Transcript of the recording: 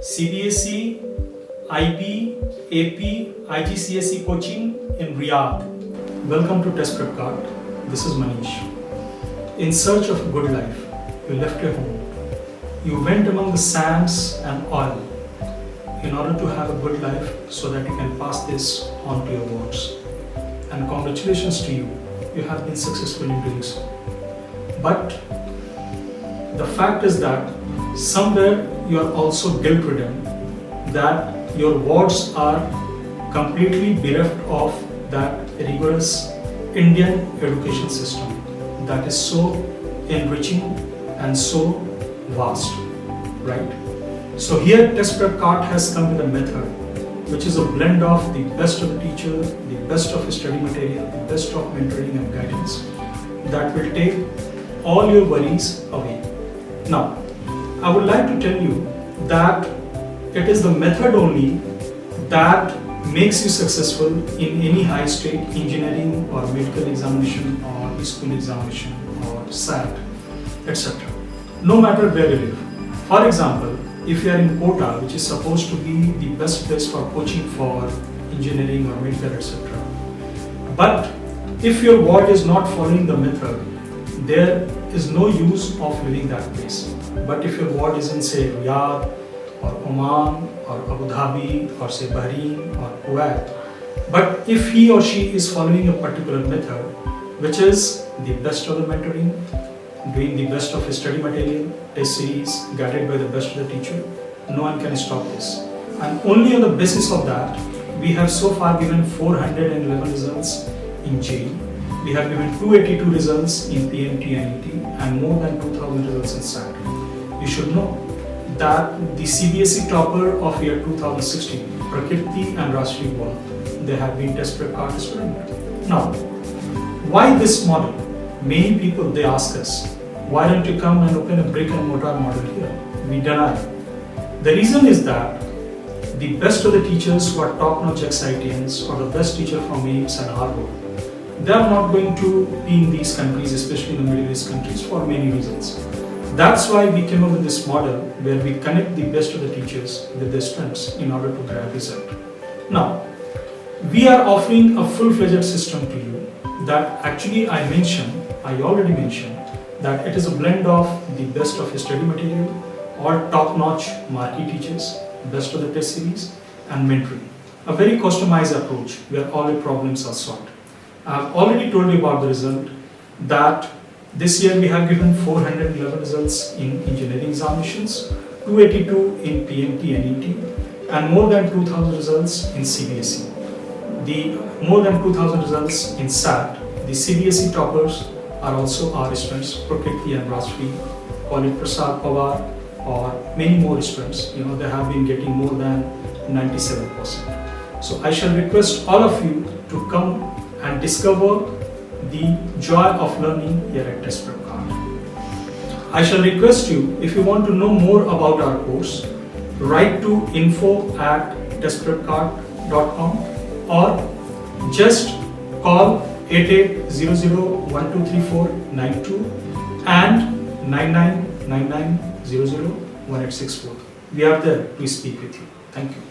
CBSE, IB, AP, IGCSE coaching in Riyadh. Welcome to Test Prep Card. This is Manish. In search of a good life, you left your home. You went among the sands and oil in order to have a good life so that you can pass this on to your wards. And congratulations to you, you have been successful in doing so. But the fact is that somewhere you are also guilt-ridden that your wards are completely bereft of that rigorous Indian education system that is so enriching and so vast, right? So here Test Prep Card has come with a method which is a blend of the best of the teacher, the best of study material, the best of mentoring and guidance that will take all your worries away. Now, I would like to tell you that it is the method only that makes you successful in any high-stake engineering or medical examination or school examination or SAT, etc. No matter where you live. For example, if you are in Kota, which is supposed to be the best place for coaching for engineering or medical, etc. But if your ward is not following the method, there is no use of leaving that place. But if your ward is in, say, Riyadh or Oman or Abu Dhabi or say Bahrain or Kuwait, but if he or she is following a particular method, which is the best of the mentoring, doing the best of his study material, test series, guided by the best of the teacher, no one can stop this. And only on the basis of that, we have so far given 411 results in JEE. We have given 282 results in PMT and ET and more than 2000 results in SAT. You should know that the CBSE topper of year 2016, Prakirti and Rashri Bol, they have been Test Prep Card students. Now, why this model? Many people, they ask us, why don't you come and open a brick and mortar model here? We deny. The reason is that the best of the teachers who are top-notch ex-IITians or the best teacher from AIIMS and Harvard, they are not going to be in these countries, especially in the Middle East countries, for many reasons. That's why we came up with this model where we connect the best of the teachers with their strengths in order to grab result. Now, we are offering a full-fledged system to you that actually I already mentioned that it is a blend of the best of study material, all top-notch marquee teachers, best of the test series, and mentoring. A very customized approach where all your problems are solved. I have already told you about the result that this year we have given 411 results in engineering examinations, 282 in PMT and ET, and more than 2000 results in CBSE. The more than 2000 results in SAT, the CBSE toppers are also our students, Prakirti and Rashri, Khalid Prasad Pawar, or many more students. You know, they have been getting more than 97%. So I shall request all of you to come and discover the joy of learning here at Test Prep Card. I shall request you, if you want to know more about our course, write to info@testprepcard.com or just call 8800123492 and 9999001864. We are there to speak with you. Thank you.